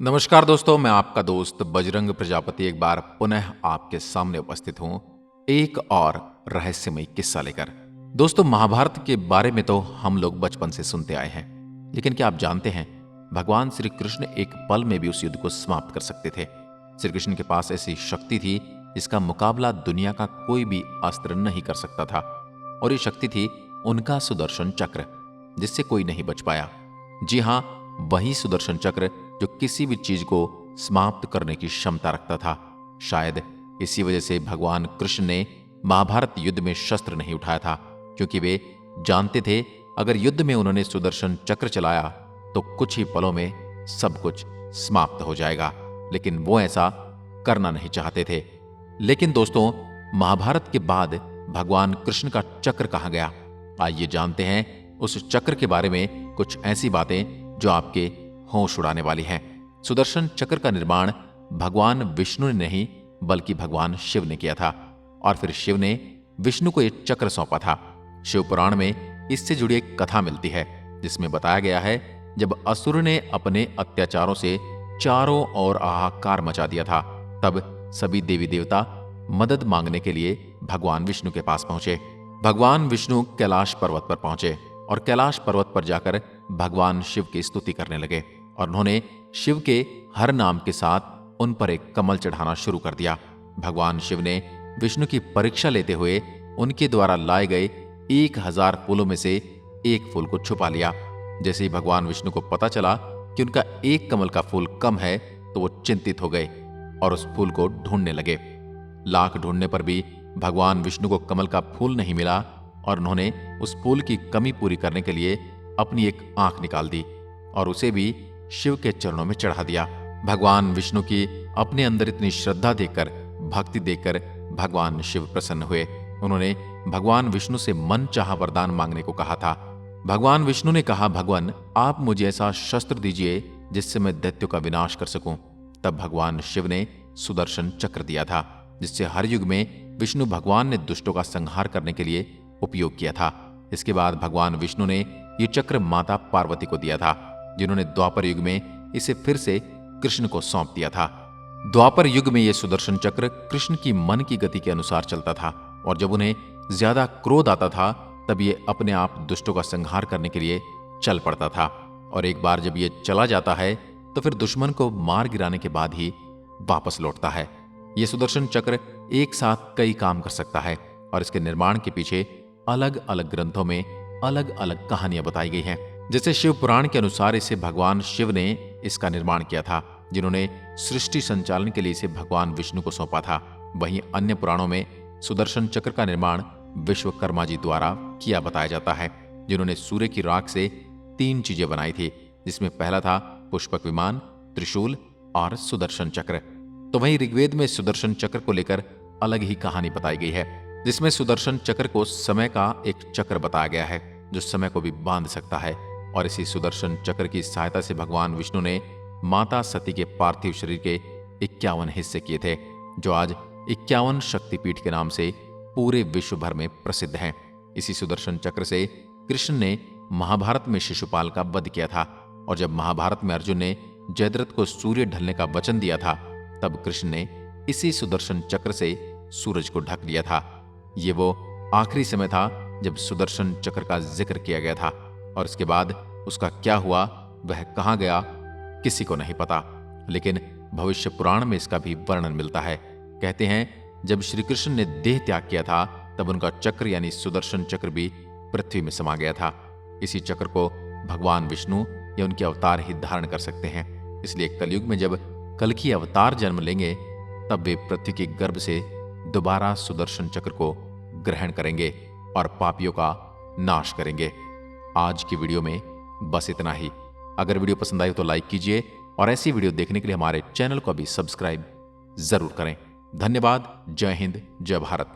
नमस्कार दोस्तों, मैं आपका दोस्त बजरंग प्रजापति एक बार पुनः आपके सामने उपस्थित हूं एक और रहस्यमय किस्सा लेकर। दोस्तों, महाभारत के बारे में तो हम लोग बचपन से सुनते आए हैं, लेकिन क्या आप जानते हैं भगवान श्री कृष्ण एक पल में भी उस युद्ध को समाप्त कर सकते थे। श्री कृष्ण के पास ऐसी शक्ति थी जिसका मुकाबला दुनिया का कोई भी अस्त्र नहीं कर सकता था, और ये शक्ति थी उनका सुदर्शन चक्र, जिससे कोई नहीं बच पाया। जी हां, वही सुदर्शन चक्र जो किसी भी चीज को समाप्त करने की क्षमता रखता था। शायद इसी वजह से भगवान कृष्ण ने महाभारत युद्ध में शस्त्र नहीं उठाया था, क्योंकि वे जानते थे अगर युद्ध में उन्होंने सुदर्शन चक्र चलाया तो कुछ ही पलों में सब कुछ समाप्त हो जाएगा, लेकिन वो ऐसा करना नहीं चाहते थे। लेकिन दोस्तों, महाभारत के बाद भगवान कृष्ण का चक्र कहां गया? आइए जानते हैं उस चक्र के बारे में कुछ ऐसी बातें जो आपके होश उड़ाने वाली हैं। सुदर्शन चक्र का निर्माण भगवान विष्णु ने नहीं बल्कि भगवान शिव ने किया था, और फिर शिव ने विष्णु को यह चक्र सौंपा था। शिव पुराण में इससे जुड़ी एक कथा मिलती है, जिसमें बताया गया है जब असुर ने अपने अत्याचारों से चारों ओर हाहाकार मचा दिया था, तब सभी देवी देवता मदद मांगने के लिए भगवान विष्णु के पास पहुंचे। भगवान विष्णु कैलाश पर्वत पर पहुंचे और कैलाश पर्वत पर जाकर भगवान शिव की स्तुति करने लगे, और उन्होंने शिव के हर नाम के साथ उन पर एक कमल चढ़ाना शुरू कर दिया। भगवान शिव ने विष्णु की परीक्षा लेते हुए उनके द्वारा लाए गए 1000 फूलों में से एक फूल को छुपा लिया। जैसे ही भगवान विष्णु को पता चला कि उनका एक कमल का फूल कम है, तो वो चिंतित हो गए और उस फूल को ढूंढने लगे। लाख ढूंढने पर भी भगवान विष्णु को कमल का फूल नहीं मिला, और उन्होंने उस फूल की कमी पूरी करने के लिए अपनी एक आंख निकाल दी और उसे भी शिव के चरणों में चढ़ा दिया। भगवान विष्णु की अपने अंदर इतनी श्रद्धा देखकर, भक्ति देखकर भगवान शिव प्रसन्न हुए। उन्होंने भगवान विष्णु से मन चाहा वरदान मांगने को कहा था। भगवान विष्णु ने कहा, भगवान आप मुझे ऐसा शस्त्र दीजिए जिससे मैं दैत्यों का विनाश कर सकूं। तब भगवान शिव ने सुदर्शन चक्र दिया था, जिससे हर युग में विष्णु भगवान ने दुष्टों का संहार करने के लिए उपयोग किया था। इसके बाद भगवान विष्णु ने यह चक्र माता पार्वती को दिया था, जिन्होंने द्वापर युग में इसे फिर से कृष्ण को सौंप दिया था। द्वापर युग में यह सुदर्शन चक्र कृष्ण की मन की गति के अनुसार चलता था, और जब उन्हें ज्यादा क्रोध आता था तब ये अपने आप दुष्टों का संहार करने के लिए चल पड़ता था। और एक बार जब ये चला जाता है तो फिर दुश्मन को मार गिराने के बाद ही वापस लौटता है। यह सुदर्शन चक्र एक साथ कई काम कर सकता है, और इसके निर्माण के पीछे अलग अलग ग्रंथों में अलग अलग कहानियां बताई गई हैं। जैसे शिव पुराण के अनुसार इसे भगवान शिव ने इसका निर्माण किया था, जिन्होंने सृष्टि संचालन के लिए इसे भगवान विष्णु को सौंपा था। वहीं अन्य पुराणों में सुदर्शन चक्र का निर्माण विश्वकर्मा जी द्वारा किया बताया जाता है, जिन्होंने सूर्य की राख से 3 चीजें बनाई थी, जिसमें पहला था पुष्पक विमान, त्रिशूल और सुदर्शन चक्र। तो वहीं ऋग्वेद में सुदर्शन चक्र को लेकर अलग ही कहानी बताई गई है, जिसमें सुदर्शन चक्र को समय का एक चक्र बताया गया है जो समय को भी बांध सकता है। और इसी सुदर्शन चक्र की सहायता से भगवान विष्णु ने माता सती के पार्थिव शरीर के 51 हिस्से किए थे, जो आज 51 शक्तिपीठ के नाम से पूरे विश्व भर में प्रसिद्ध हैं। इसी सुदर्शन चक्र से कृष्ण ने महाभारत में शिशुपाल का वध किया था, और जब महाभारत में अर्जुन ने जयद्रथ को सूर्य ढलने का वचन दिया था, तब कृष्ण ने इसी सुदर्शन चक्र से सूरज को ढक लिया था। ये वो आखिरी समय था जब सुदर्शन चक्र का जिक्र किया गया था, और इसके बाद उसका क्या हुआ, वह कहां गया, किसी को नहीं पता। लेकिन भविष्य पुराण में इसका भी वर्णन मिलता है। कहते हैं जब श्री कृष्ण ने देह त्याग किया था, तब उनका चक्र यानी सुदर्शन चक्र भी पृथ्वी में समा गया था। इसी चक्र को भगवान विष्णु या उनके अवतार ही धारण कर सकते हैं। इसलिए कलयुग में जब कल्कि अवतार जन्म लेंगे, तब वे पृथ्वी के गर्भ से दोबारा सुदर्शन चक्र को ग्रहण करेंगे और पापियों का नाश करेंगे। आज की वीडियो में बस इतना ही। अगर वीडियो पसंद आई तो लाइक कीजिए, और ऐसी वीडियो देखने के लिए हमारे चैनल को भी सब्सक्राइब जरूर करें। धन्यवाद। जय हिंद, जय भारत।